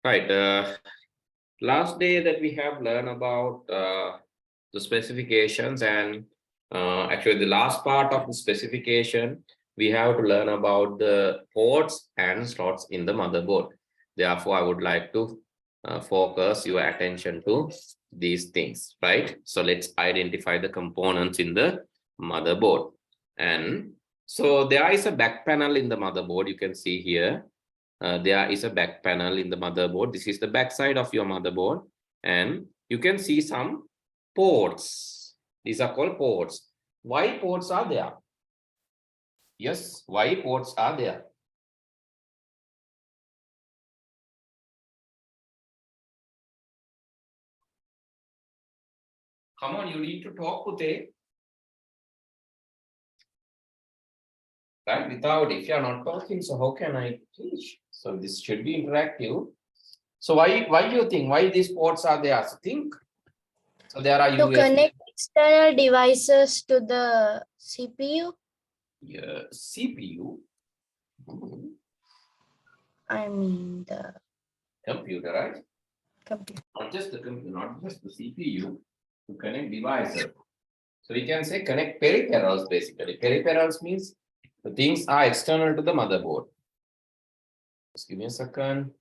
Right. Last day that we have learned about the specifications, and actually the last part of the specification, we have to learn about the ports and slots in the motherboard. Therefore, I would like to focus your attention to these things, right? So let's identify the components in the motherboard. And so there is a back panel in the motherboard. You can see here. There is a back panel in the motherboard. This is the back side of your motherboard, and you can see some ports. These are called ports. Why ports are there? Yes, why ports are there? Come on, you need to talk, Pute. Right? Without, if you are not talking, so how can I teach? So this should be interactive. So why do you think why these ports are there? So think. So there are to USB. connect external devices to the CPU. Yeah, CPU. I mean the Computer, right? computer. Not just the computer, not just the CPU, to connect devices. So we can say connect peripherals basically. Peripherals means the things are external to the motherboard. Just give me a second.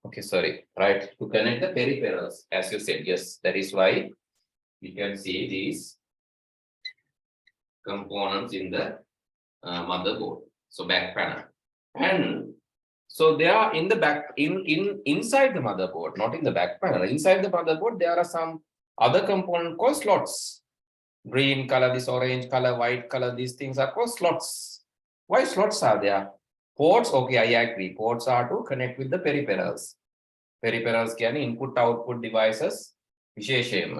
Okay, sorry. Right, to connect the peripherals, as you said, yes, that is why we can see these components in the motherboard. So back panel, and so they are in the back inside the motherboard, not in the back panel. Inside the motherboard, there are some other component called slots. Green color, this orange color, white color, these things are called slots. Why slots are there? Ports, okay, I agree. Ports are to connect with the peripherals. Peripherals can input output devices. විශේෂයෙන්ම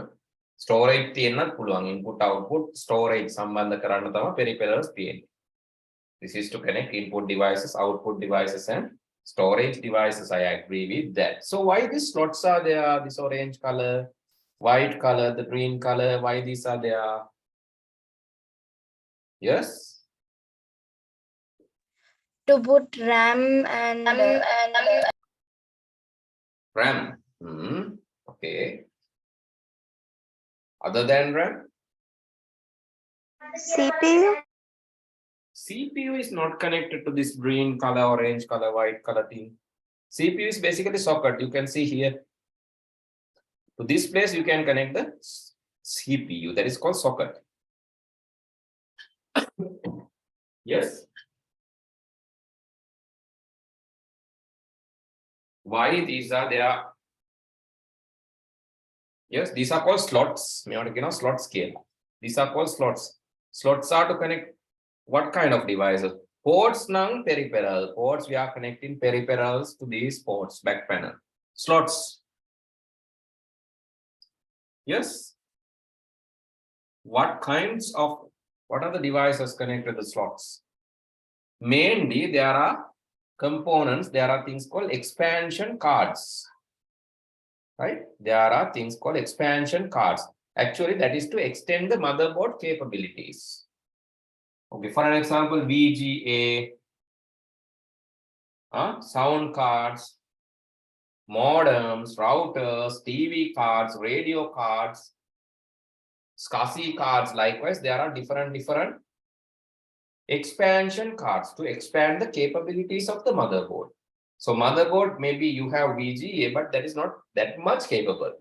storage තියෙන්නත් පුළුවන්. Input output storage සම්බන්ධ කරන්න තමයි peripherals තියෙන්නේ. This is to connect input devices, output devices, and storage devices. I agree with that. So why these slots are there? This orange color, white color, the green color, why these are there? Yes? To put RAM and RAM. Okay. Other than RAM? CPU. CPU is not connected to this green color, orange color, white color thing. CPU is basically socket. You can see here. To this place, you can connect the CPU. That is called socket. Yes. Why these are there? Yes, these are called slots. Slot scale. These are called slots. Slots are to connect what kind of devices? Ports now peripheral. Ports, we are connecting peripherals to these ports, back panel. Slots. Yes. What are the devices connected to the slots? Mainly, there are components, there are things called expansion cards. Right? There are things called expansion cards. Actually, that is to extend the motherboard capabilities. Okay, for an example, VGA, sound cards, modems, routers, TV cards, radio cards, SCSI cards. Likewise, there are different expansion cards to expand the capabilities of the motherboard. So motherboard, maybe you have VGA, but that is not that much capable.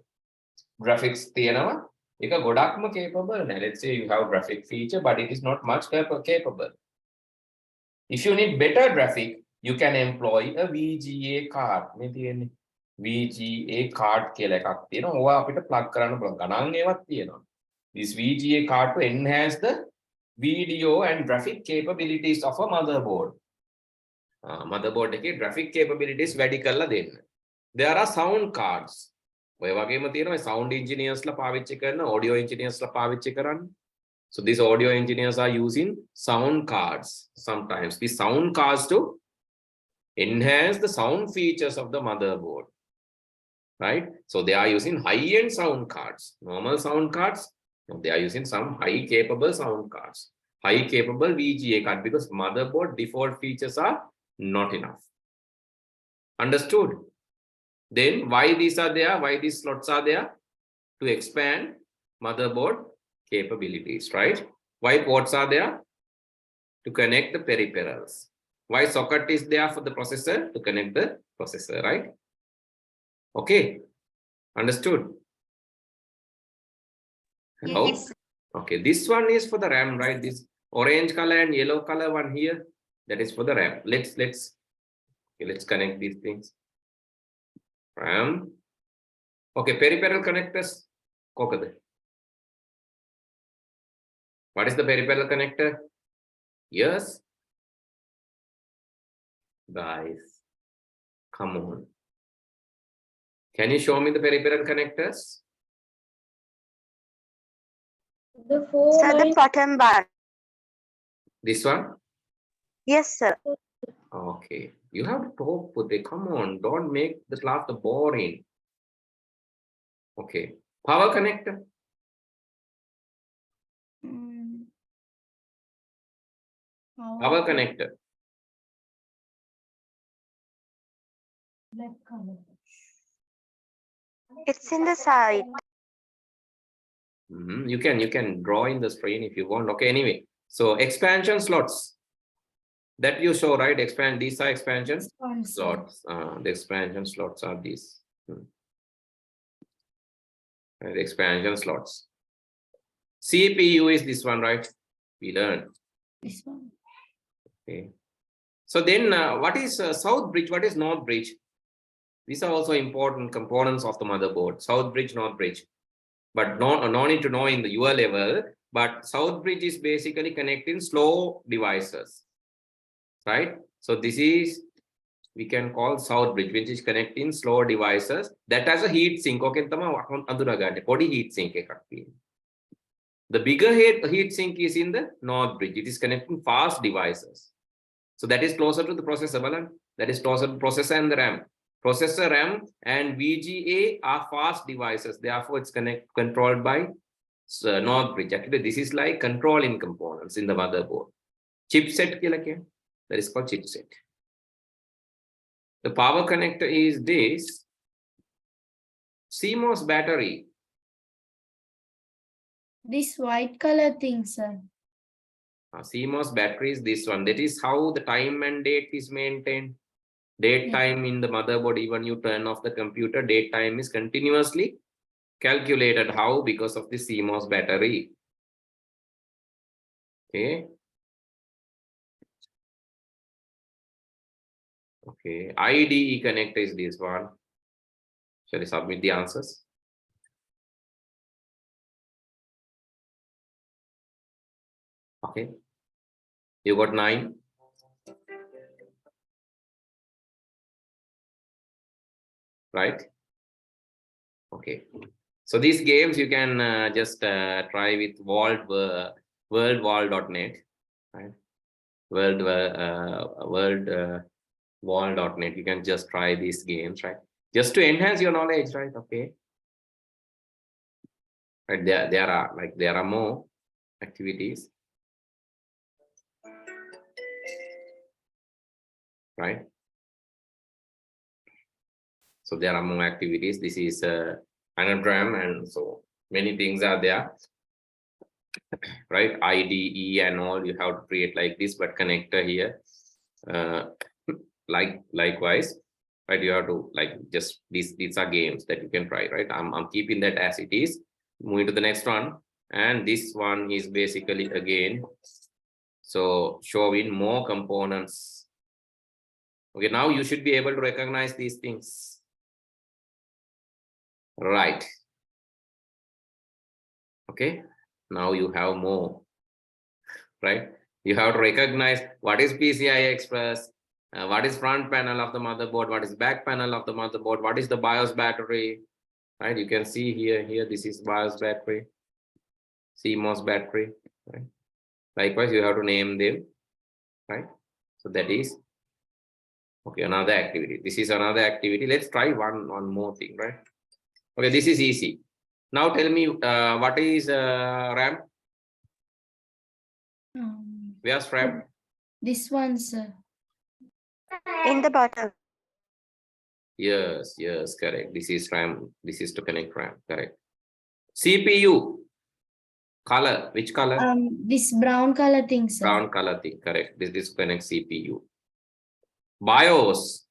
Graphics තියෙනවා එක ගොඩක්ම capable. Let's say you have graphic feature, but it is not much capable. If you need better graphic, you can employ a VGA card. VGA card කියලා එකක් තියෙනවා. ඕවා අපිට plug කරන්න පුළුවන්. ගණන් ඒවත් තියෙනවා. This VGA card to enhance the video and graphic capabilities of a motherboard. Motherboard එකේ graphic capabilities වැඩි කරලා දෙන්න. There are sound cards. ඔය වගේම තියෙනවා sound engineers ලා පාවිච්චි කරන audio engineers ලා පාවිච්චි කරන්නේ. So these audio engineers are using sound cards sometimes. These sound cards to enhance the sound features of the motherboard. Right? So they are using high-end sound cards. Normal sound cards, no, they are using some high capable sound cards. High capable VGA card because motherboard default features are not enough. Understood? Then why these are there? Why these slots are there? To expand motherboard capabilities, right? Why ports are there? To connect the peripherals. Why socket is there for the processor? To connect the processor, right? Okay. Understood? Hello? Yes. Okay, this one is for the RAM, right? This orange color and yellow color one here, that is for the RAM. Let's connect these things. RAM. Okay, peripheral connectors. What is the peripheral connector? Yes. Guys, come on. Can you show me the peripheral connectors? The four Sir, the lines. bottom bar. This one? Yes, sir. Okay. You have to talk with it. Come on, don't make the class boring. Okay. Power connector. Power connector. It's in the side. You can draw in the screen if you want. Okay, anyway. So expansion slots that you show, right? These are expansion slots. The expansion slots are these. And the expansion slots. CPU is this one, right? We learned. This one. Okay. So then what is south bridge? What is north bridge? These are also important components of the motherboard. South bridge, north bridge. But no need to know in the UR level. But south bridge is basically connecting slow devices. Right? So this is, we can call south bridge, which is connecting slow devices. That has a heat sink. Okay, body heat sink. The bigger heat sink is in the north bridge. It is connecting fast devices. So that is closer to the processor. That is closer to the processor and the RAM. Processor, RAM, and VGA are fast devices. Therefore, it's controlled by north bridge. Actually, this is like controlling components in the motherboard. Chipset, that is called chipset. The power connector is this CMOS battery. This white color thing, sir. CMOS battery is this one. That is how the time and date is maintained. Date time in the motherboard, even you turn off the computer, date time is continuously calculated. How? Because of the CMOS battery. Okay. Okay. IDE connector is this one. Shall I submit the answers? Okay. You got 9. Right? Okay. So these games you can just try with worldwall.net, right? Worldwall.net. You can just try these games, right? Just to enhance your knowledge, right? Okay. Right. There are more activities. Right? So there are more activities. This is anagram, and so many things are there. Right? IDE and all, you have to create like this, but connector here. Likewise, right? You have to just these are games that you can try, right? I'm keeping that as it is. Moving to the next one, and this one is basically again, so showing more components. Okay, now you should be able to recognize these things. Right. Okay. Now you have more, right? You have to recognize what is PCI Express, what is front panel of the motherboard, what is back panel of the motherboard, what is the BIOS battery, right? You can see here this is BIOS battery, CMOS battery, right? Likewise, you have to name them, right? So that is okay. Another activity. This is another activity. Let's try one more thing, right? Okay, this is easy. Now tell me what is RAM? Where's RAM? This one, sir. In the bottom. Yes, correct. This is RAM. This is to connect RAM. Correct. CPU color. Which color? This brown color thing, sir. Brown color thing. Correct. This connects CPU. BIOS.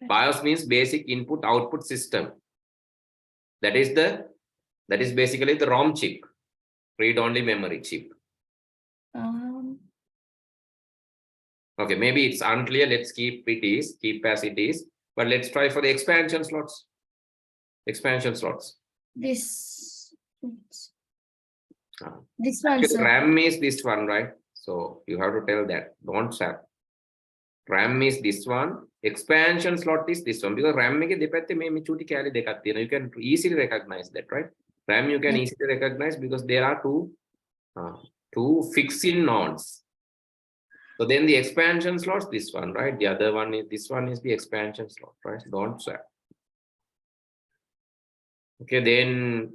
BIOS means basic input output system. That is basically the ROM chip, read only memory chip. Okay, maybe it's unclear. Let's keep as it is. But let's try for the expansion slots. This one, Actually, sir. RAM is this one, right? So you have to tell that. Don't say. RAM is this one. Expansion slot is this one. Because RAM you can easily recognize that, right? RAM you can easily recognize because there are two fixing nodes. So then the expansion slots, this one, right? The other one is this one is the expansion slot, right? Don't swap. Okay, then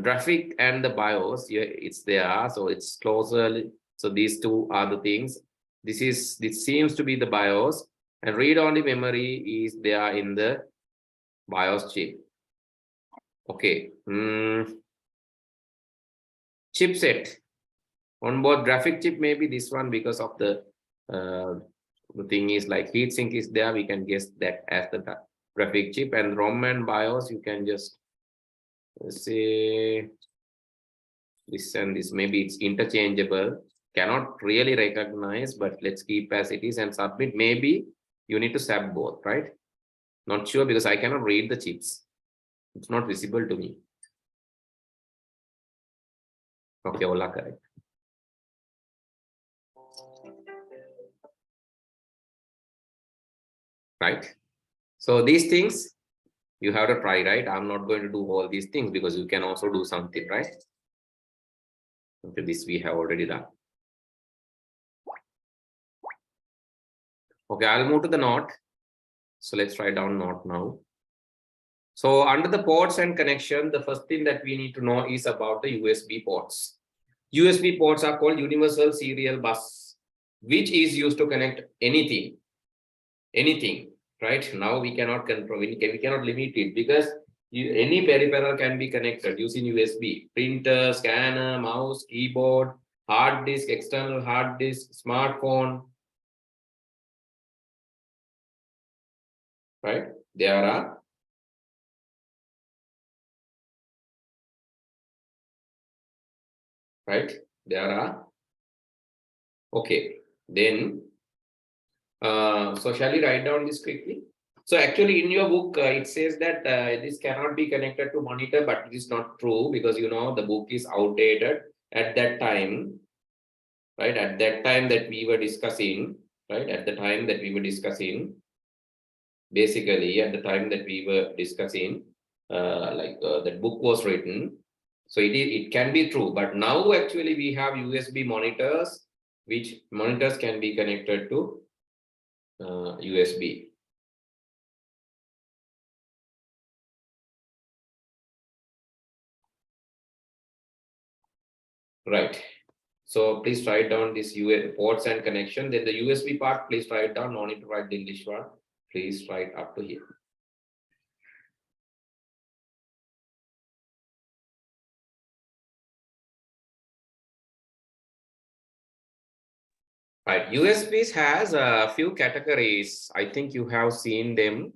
graphic and the BIOS, it's there, so it's closer. So these two are the things. This seems to be the BIOS, and read-only memory is there in the BIOS chip. Okay, chipset. Onboard graphic chip may be this one because of the thing is like heatsink is there. We can guess that as the graphic chip, and ROM and BIOS you can just say this and this. Maybe it's interchangeable. Cannot really recognize, but let's keep as it is and submit. Maybe you need to swap both, right? Not sure because I cannot read the chips. It's not visible to me. Okay, Ola, correct. Right? So these things you have to try, right? I'm not going to do all these things because you can also do something, right? Okay, this we have already done. Okay, I'll move to the note. So let's write down note now. So under the ports and connection, the first thing that we need to know is about the USB ports. USB ports are called universal serial bus, which is used to connect anything, right? Now we cannot control, we cannot limit it because any peripheral can be connected using USB. Printer, scanner, mouse, keyboard, hard disk, external hard disk, smartphone, right? There are okay. Then so shall we write down this quickly? So actually in your book it says that this cannot be connected to monitor, but it is not true because you know the book is outdated at that time, right? At that time that we were discussing, right? At the time that we were discussing, basically at the time that we were discussing, that book was written. So it can be true, but now actually we have USB monitors, which monitors can be connected to USB. Right. So please write down this ports and connection. Then the USB part, please write down. No need to write the English one. Please write up to here. Right. USBs has a few categories. I think you have seen them.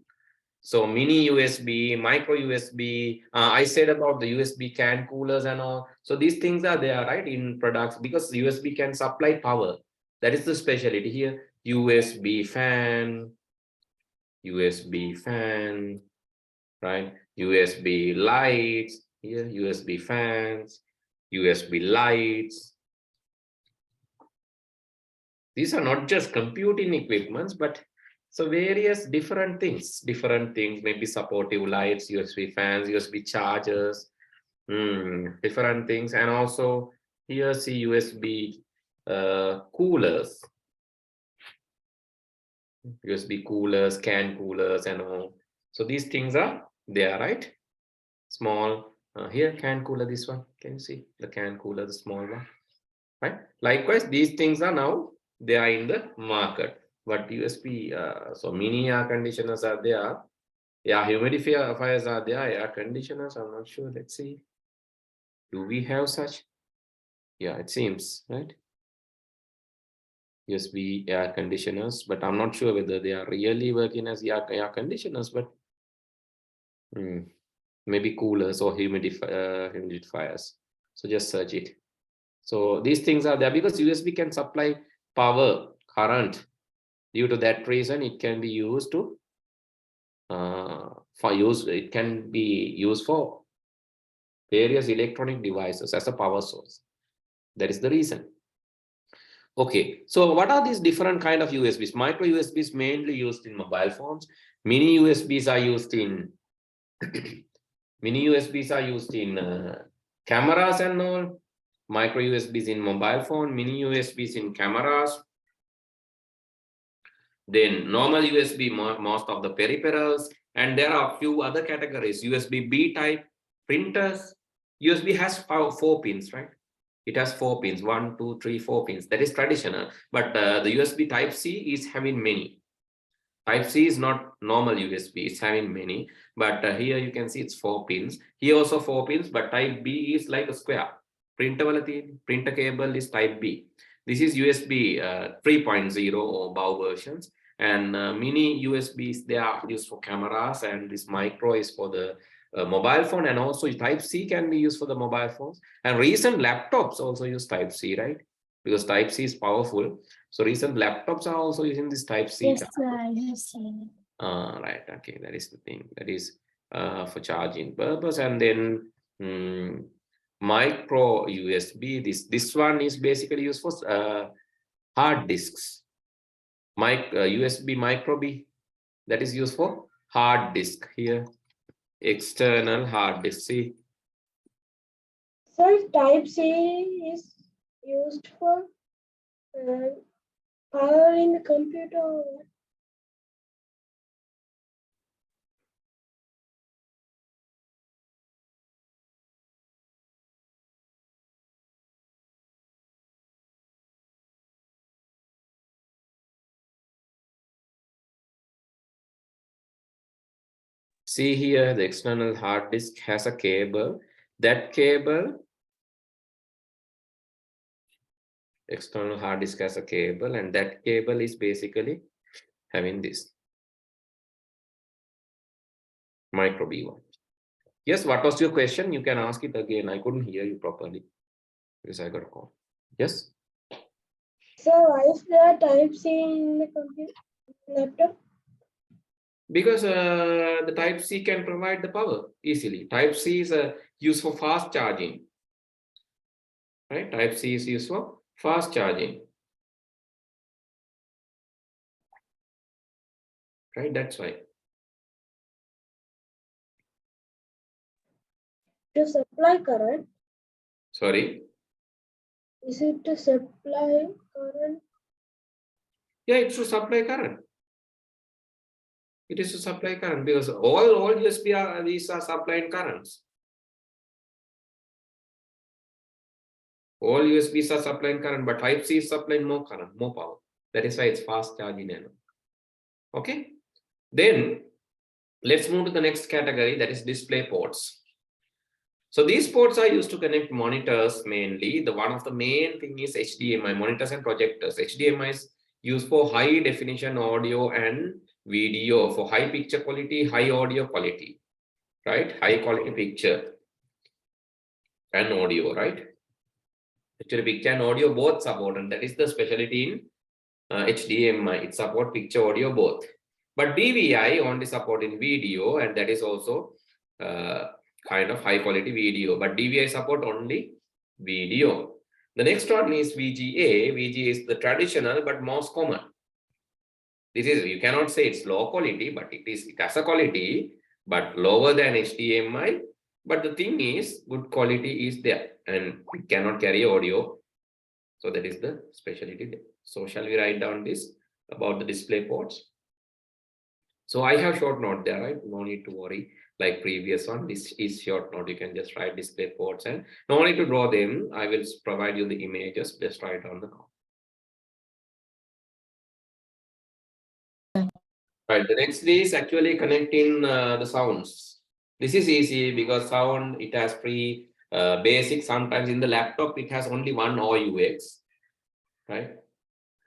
So mini USB, micro USB. I said about the USB can coolers and all. So these things are there, right, in products because USB can supply power. That is the specialty here. USB fan, right? USB lights. Here, USB fans, USB lights. These are not just computing equipments, but so various different things, maybe supportive lights, USB fans, USB chargers, different things. And also here see USB coolers, USB coolers, can coolers and all. So these things are there, right? Small, here can cooler, this one, can you see the can cooler, the small one, right? Likewise, these things are now, they are in the market. But USB, so mini air conditioners are there. Yeah, humidifiers are there, air conditioners, I'm not sure, let's see. Do we have such? Yeah, it seems, right? USB air conditioners, but I'm not sure whether they are really working as air conditioners, but maybe coolers or humidifiers. So just search it. So these things are there because USB can supply power, current. Due to that reason, it can be used to it can be used for various electronic devices as a power source. That is the reason. Okay, so what are these different kind of USBs? Micro USBs mainly used in mobile phones. Mini USBs are used in cameras and all. Micro USBs in mobile phone, mini USBs in cameras. Then normal USB, most of the peripherals, and there are a few other categories. USB-B type printers. USB has 4 pins, right? It has 4 pins, 1, 2, 3, 4 pins. That is traditional, but the USB Type C is having many. Type C is not normal USB, it's having many, but here you can see it's 4 pins. Here also 4 pins, but Type B is like a square. Printer cable is Type B. This is USB 3.0 or BAW versions, and mini USBs, they are used for cameras, and this micro is for the mobile phone, and also Type C can be used for the mobile phones. And recent laptops also use Type C, right? Because Type C is powerful. So recent laptops are also using this Type C. Yes, sir, I have seen it. Right, okay, that is the thing. That is for charging purpose. And then micro USB, this one is basically used for hard disks. USB micro B, that is used for hard disk. Here, external hard disk. See, Sir, Type C is used for powering the computer. see here, the external hard disk has a cable. That cable, external hard disk has a cable, and that cable is basically having this micro B1. Yes, what was your question? You can ask it again. I couldn't hear you properly because I got a call. Yes? Sir, why is there Type C in the computer laptop? Because the Type C can provide the power easily. Type C is used for fast charging. Right? Type C is used for fast charging. Right? That's why. To supply current? Sorry? Is it to supply current? Yeah, it's to supply current. It is to supply current because all USB are, these are supplying currents. All USBs are supplying current, but Type C is supplying more current, more power. That is why it's fast charging. Okay. Then let's move to the next category, that is display ports. So these ports are used to connect monitors mainly. The one of the main thing is HDMI, monitors and projectors. HDMI is used for high definition audio and video, for high picture quality, high audio quality, right? High quality picture and audio, right? Actually, picture and audio both support, and that is the specialty in HDMI. It supports picture, audio both. But DVI only support in video, and that is also kind of high quality video, but DVI support only video. The next one is VGA. VGA is the traditional but most common. This is, you cannot say it's low quality, but it has a quality, but lower than HDMI. But the thing is, good quality is there and it cannot carry audio. So that is the specialty there. So shall we write down this about the display ports? So I have short note there, right? No need to worry like previous one. This is short note. You can just write display ports and no need to draw them. I will provide you the images. Just write on the note. Right, the next is actually connecting the sounds. This is easy because sound, it has basic. Sometimes in the laptop, it has only one AUX, right?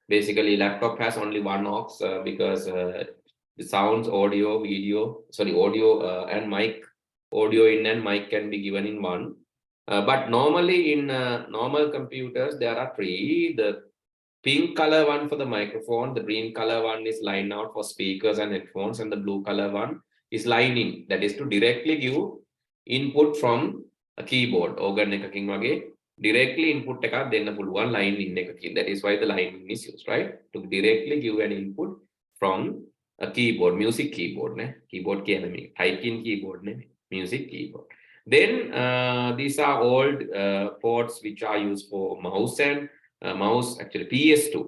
Basically, laptop has only one aux because the sounds, audio, video, sorry, audio and mic, audio in and mic can be given in one. But normally in normal computers, there are three. The pink color one for the microphone, the green color one is line out for speakers and headphones, and the blue color one is line in. That is to directly give input from a keyboard. Organ එකකින් වගේ directly input එකක් දෙන්න පුළුවන් line in එකකින්. That is why the line in is used, right? To directly give an input from a keyboard, music keyboard, keyboard කියන්නේ typing keyboard, music keyboard. Then these are old ports which are used for mouse and mouse, actually PS2.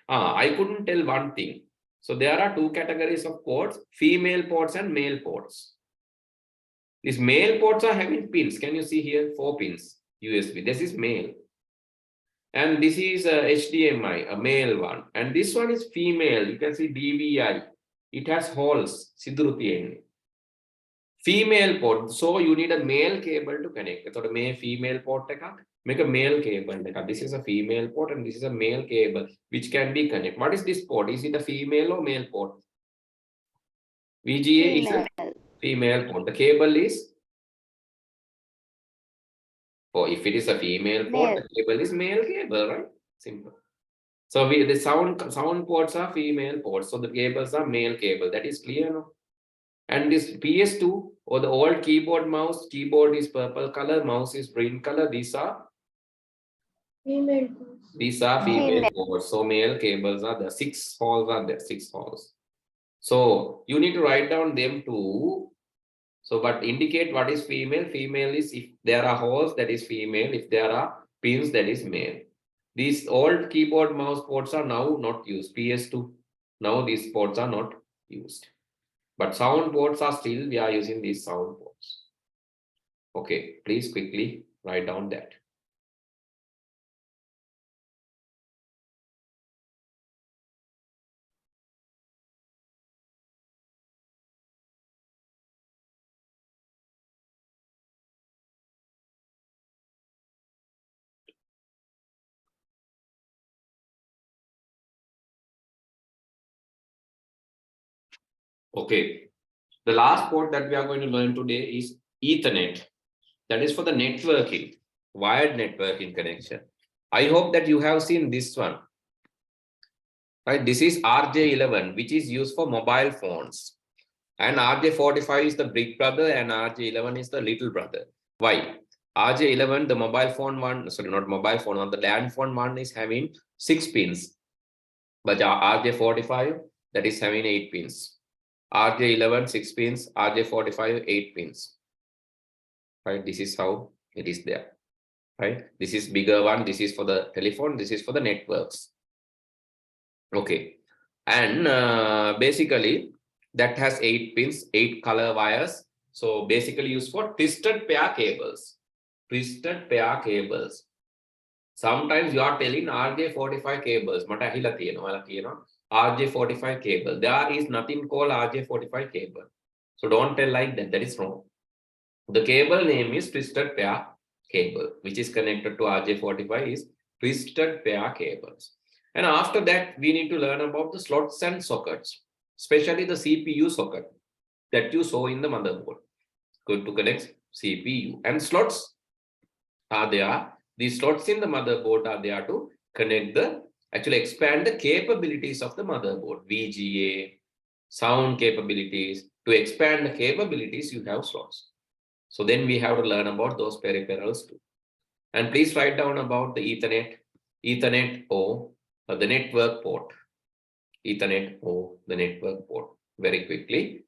I couldn't tell one thing. So there are two categories of ports, female ports and male ports. These male ports are having pins. Can you see here? 4 pins USB. This is male. And this is HDMI, a male one. And this one is female. You can see DVI. It has holes. Female port. So you need a male cable to connect. So the female port make a male cable. This is a female port and this is a male cable which can be connected. What is this port? Is it a female or male port? VGA is a female port. The cable is, if it is a female port, the cable is male cable, right? Simple. So the sound ports are female ports. So the cables are male cable. That is clear, no? And this PS2 or the old keyboard mouse, keyboard is purple color, mouse is green color. These are Female ports. These are female ports. So male cables are there. 6 holes are there. 6 holes. So you need to write down them too. So but indicate what is female. Female is if there are holes, that is female. If there are pins, that is male. These old keyboard mouse ports are now not used. PS2. Now these ports are not used. But sound ports are still, we are using these sound ports. Okay, please quickly write down that. Okay, the last port that we are going to learn today is Ethernet. That is for the networking, wired networking connection. I hope that you have seen this one. Right, this is RJ11, which is used for mobile phones. And RJ45 is the big brother and RJ11 is the little brother. Why? RJ11, the mobile phone one, sorry, not mobile phone one, the land phone one is having 6 pins. But RJ45, that is having 8 pins. RJ11 6 pins, RJ45 8 pins. Right, this is how it is there. Right, this is bigger one. This is for the telephone. This is for the networks. Okay, and basically that has 8 pins, 8 color wires. So basically used for twisted pair cables. Twisted pair cables. Sometimes you are telling RJ45 cables. RJ45 cable. There is nothing called RJ45 cable. So don't tell like that. That is wrong. The cable name is twisted pair cable, which is connected to RJ45 is twisted pair cables. And after that, we need to learn about the slots and sockets, especially the CPU socket that you saw in the motherboard. Good to connect CPU. And slots are there. These slots in the motherboard are there to connect the, actually expand the capabilities of the motherboard. VGA, sound capabilities. To expand the capabilities, you have slots. So then we have to learn about those peripherals too. And please write down about the Ethernet or the network port. Ethernet or the network port very quickly.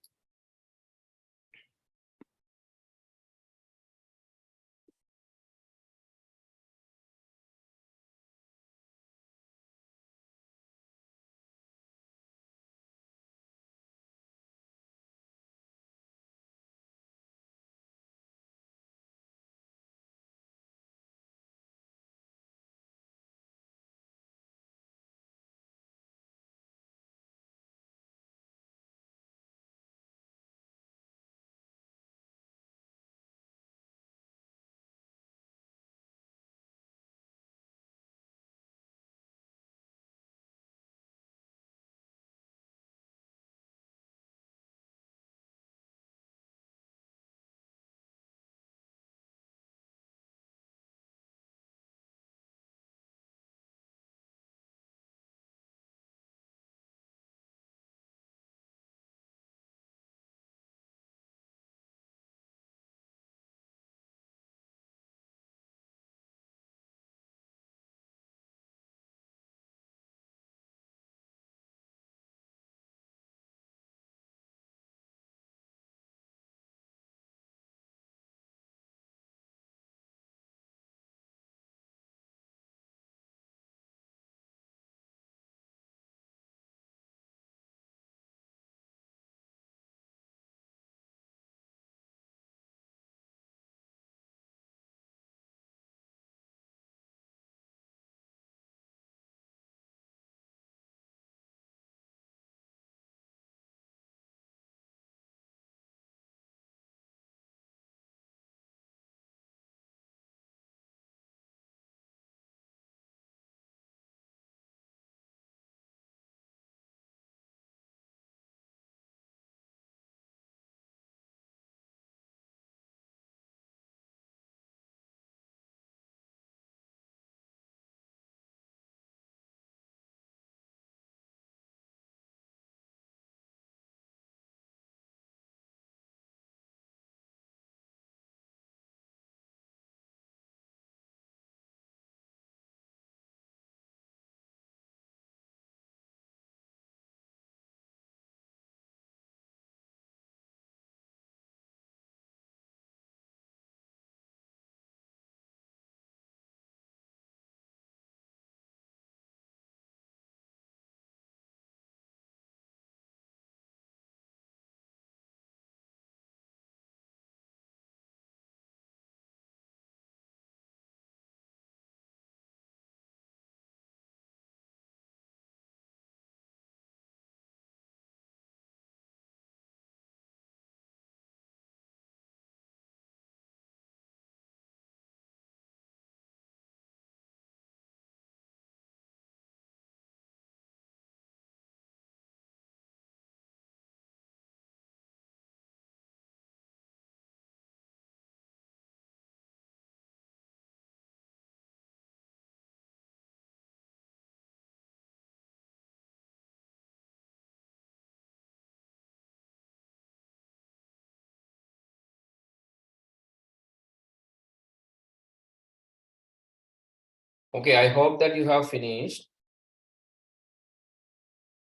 Okay, I hope that you have finished.